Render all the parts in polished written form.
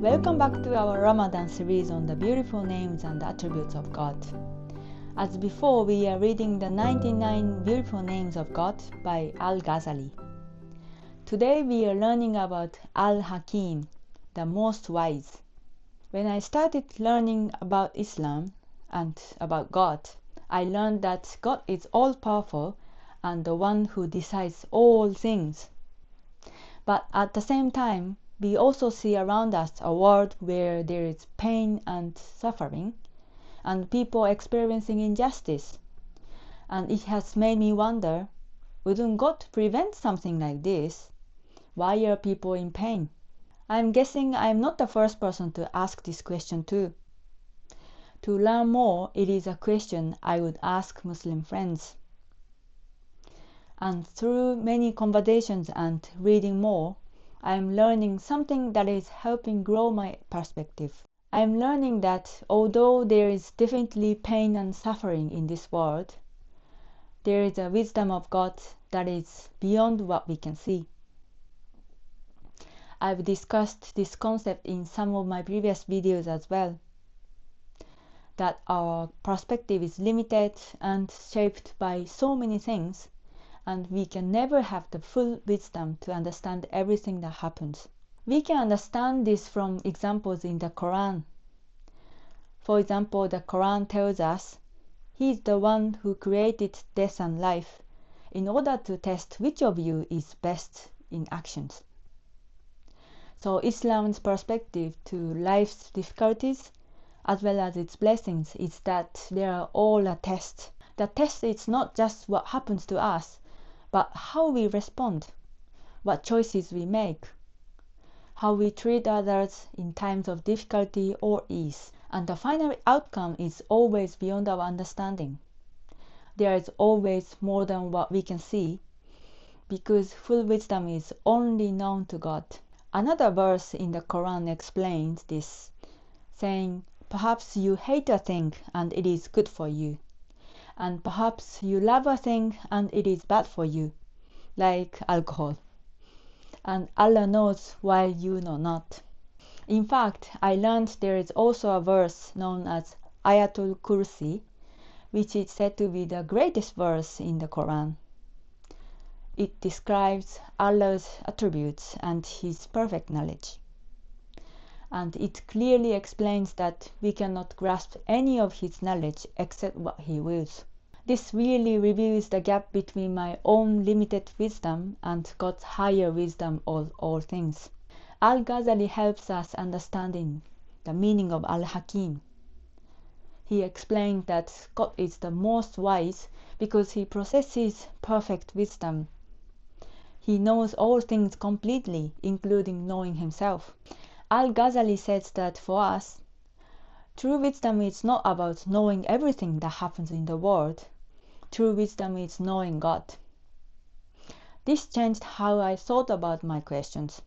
Welcome back to our Ramadan series on the beautiful names and attributes of God. As before, we are reading the 99 Beautiful Names of God by Al-Ghazali. Today we are learning about Al-Hakim, the most wise. When I started learning about Islam and about God, I learned that God is all-powerful and the one who decides all things. But at the same time, we also see around us a world where there is pain and suffering, and people experiencing injustice. And it has made me wonder, wouldn't God prevent something like this? Why are people in pain? I'm guessing I'm not the first person to ask this question too. To learn more, it is a question I would ask Muslim friends. And through many conversations and reading more, I am learning something that is helping grow my perspective. I am learning that although there is definitely pain and suffering in this world, there is a wisdom of God that is beyond what we can see. I've discussed this concept in some of my previous videos as well, that our perspective is limited and shaped by so many things, and we can never have the full wisdom to understand everything that happens. We can understand this from examples in the Quran. For example, the Quran tells us, He is the one who created death and life in order to test which of you is best in actions. So Islam's perspective to life's difficulties as well as its blessings is that they are all a test. The test is not just what happens to us, but how we respond, what choices we make, how we treat others in times of difficulty or ease. And the final outcome is always beyond our understanding. There is always more than what we can see, because full wisdom is only known to God. Another verse in the Quran explains this, saying, perhaps you hate a thing and it is good for you. And perhaps you love a thing and it is bad for you, like alcohol. And Allah knows while you know not. In fact, I learned there is also a verse known as Ayatul Kursi, which is said to be the greatest verse in the Quran. It describes Allah's attributes and His perfect knowledge. And it clearly explains that we cannot grasp any of His knowledge except what He wills. This really reveals the gap between my own limited wisdom and God's higher wisdom of all things. Al-Ghazali helps us understanding the meaning of Al-Hakim. He explained that God is the most wise because He possesses perfect wisdom. He knows all things completely, including knowing Himself. Al-Ghazali says that for us, true wisdom is not about knowing everything that happens in the world. True wisdom is knowing God. This changed how I thought about my questions.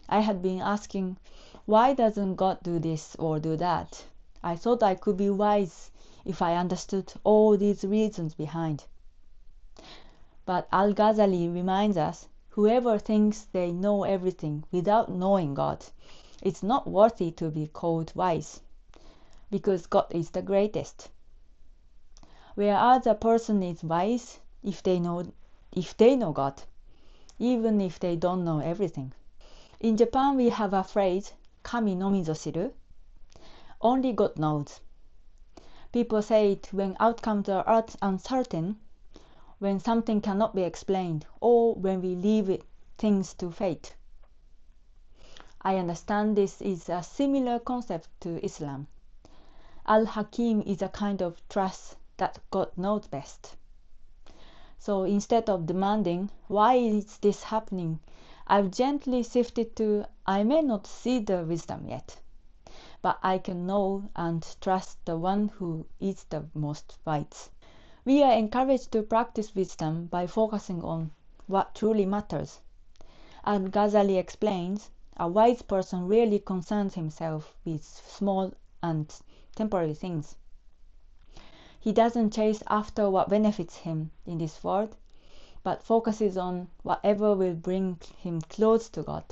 I had been asking, why doesn't God do this or do that? I thought I could be wise if I understood all these reasons behind. But Al-Ghazali reminds us, whoever thinks they know everything without knowing God, it's not worthy to be called wise, because God is the greatest. Whereas a person is wise if they know God, even if they don't know everything. In Japan, we have a phrase, Kami nomizo shiru, only God knows. People say it when outcomes are uncertain, when something cannot be explained, or when we leave things to fate. I understand this is a similar concept to Islam. Al-Hakim is a kind of trust that God knows best. So instead of demanding, why is this happening, I've gently shifted to, I may not see the wisdom yet, but I can know and trust the one who is the most wise. We are encouraged to practice wisdom by focusing on what truly matters. And Ghazali explains, a wise person rarely concerns himself with small and temporary things. He doesn't chase after what benefits him in this world, but focuses on whatever will bring him close to God.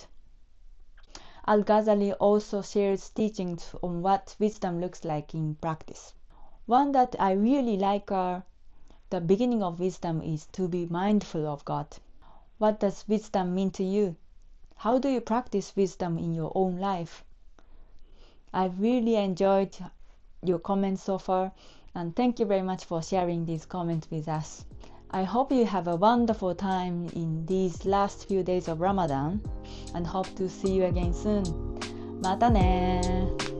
Al-Ghazali also shares teachings on what wisdom looks like in practice. One that I really like are the beginning of wisdom is to be mindful of God. What does wisdom mean to you? How do you practice wisdom in your own life? I've really enjoyed your comments so far, and thank you very much for sharing these comments with us. I hope you have a wonderful time in these last few days of Ramadan, and hope to see you again soon. Matane!